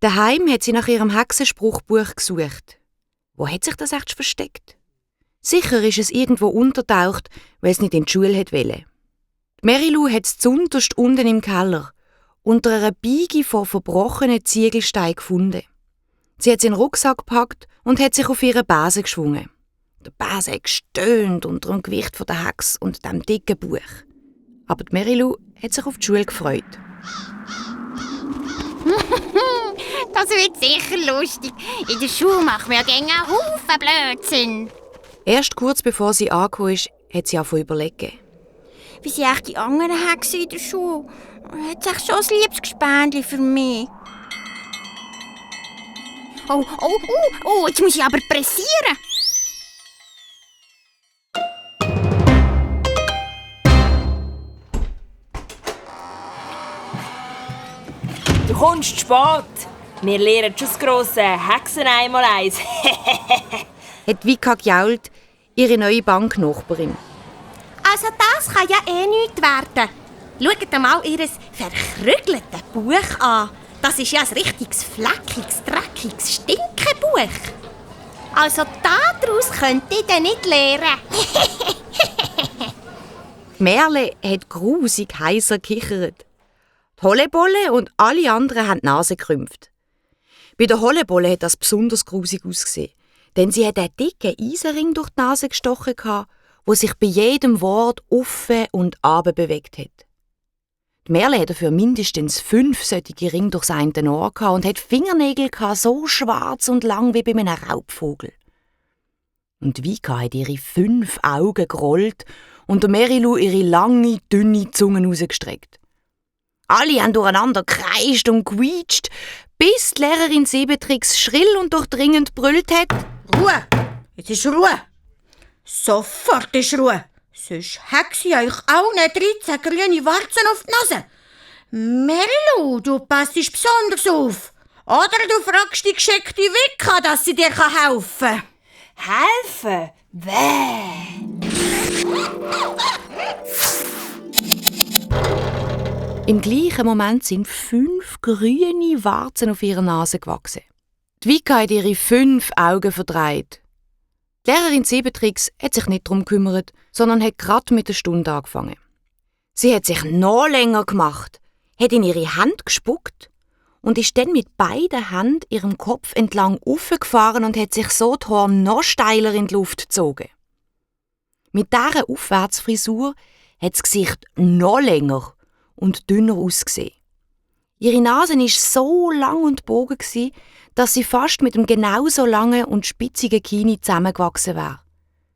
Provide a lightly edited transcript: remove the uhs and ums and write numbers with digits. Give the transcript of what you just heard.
Daheim hat sie nach ihrem Hexenspruchbuch gesucht. Wo hat sich das echt versteckt? Sicher ist es irgendwo untertaucht, weil es nicht in die Schule wollte. Mary-Lou hat es zunterst unten im Keller, unter einer Biege von verbrochenen Ziegelsteinen gefunden. Sie hat es in den Rucksack gepackt und hat sich auf ihren Besen geschwungen. Der Besen hat gestöhnt unter dem Gewicht der Hex und dem dicken Buch. Aber die Mary-Lou hat sich auf die Schule gefreut. Das wird sicher lustig. In der Schule machen wir ja gerne einen Haufen Blödsinn. Erst kurz bevor sie angekommen ist, hat sie angefangen zu überlegen. Wie sind echt die anderen Hexen in der Schule? Hat es schon ein liebes Gespendli für mich? Oh, jetzt muss ich aber pressieren. Du kommst zu spät. Wir lernen schon das grosse Hexen-Einmaleins. Hat Vika gejault, ihre neue Banknachbarin. Also das kann ja eh nichts werden. Schaut mal ihr verkrügeltes Buch an. Das ist ja ein richtiges fleckiges, dreckiges Stinkebuch. Also daraus könnt ihr dann nicht lernen. Merle hat grusig heiser gekichert. Die Hollebolle und alle anderen haben die Nase gerümpft. Bei der Hollebolle hat das besonders grusig ausgesehen, denn sie hat einen dicken Eisenring durch die Nase gestochen, der sich bei jedem Wort offen und runter bewegt hat. Die Merle hatte dafür mindestens 5 solche Ringe durchs eine Ohr und hat Fingernägel so schwarz und lang wie bei einem Raubvogel. Und Vika hat ihre 5 Augen gerollt und der Mary-Lou ihre lange, dünne Zunge rausgestreckt. Alle haben durcheinander gekreischt und gequietscht, bis die Lehrerin Siebentricks schrill und durchdringend brüllt hat: Ruhe! Jetzt ist Ruhe! Sofort ist Ruhe! Sonst hexe ich euch allen 13 grüne Warzen auf die Nase. Mary-Lou, du passt besonders auf. Oder du fragst die geschickte Vika, dass sie dir helfen kann. Helfen? Wer? Im gleichen Moment sind 5 grüne Warzen auf ihrer Nase gewachsen. Die Vika hat ihre 5 Augen verdreht. Die Lehrerin Siebentricks hat sich nicht darum gekümmert, sondern hat gerade mit der Stunde angefangen. Sie hat sich noch länger gemacht, hat in ihre Hand gespuckt und ist dann mit beiden Händen ihrem Kopf entlang aufgefahren und hat sich so die Haare noch steiler in die Luft gezogen. Mit dieser Aufwärtsfrisur hat das Gesicht noch länger und dünner ausgesehen. Ihre Nase war so lang und bogen, dass sie fast mit dem genauso langen und spitzigen Kinn zusammengewachsen wäre.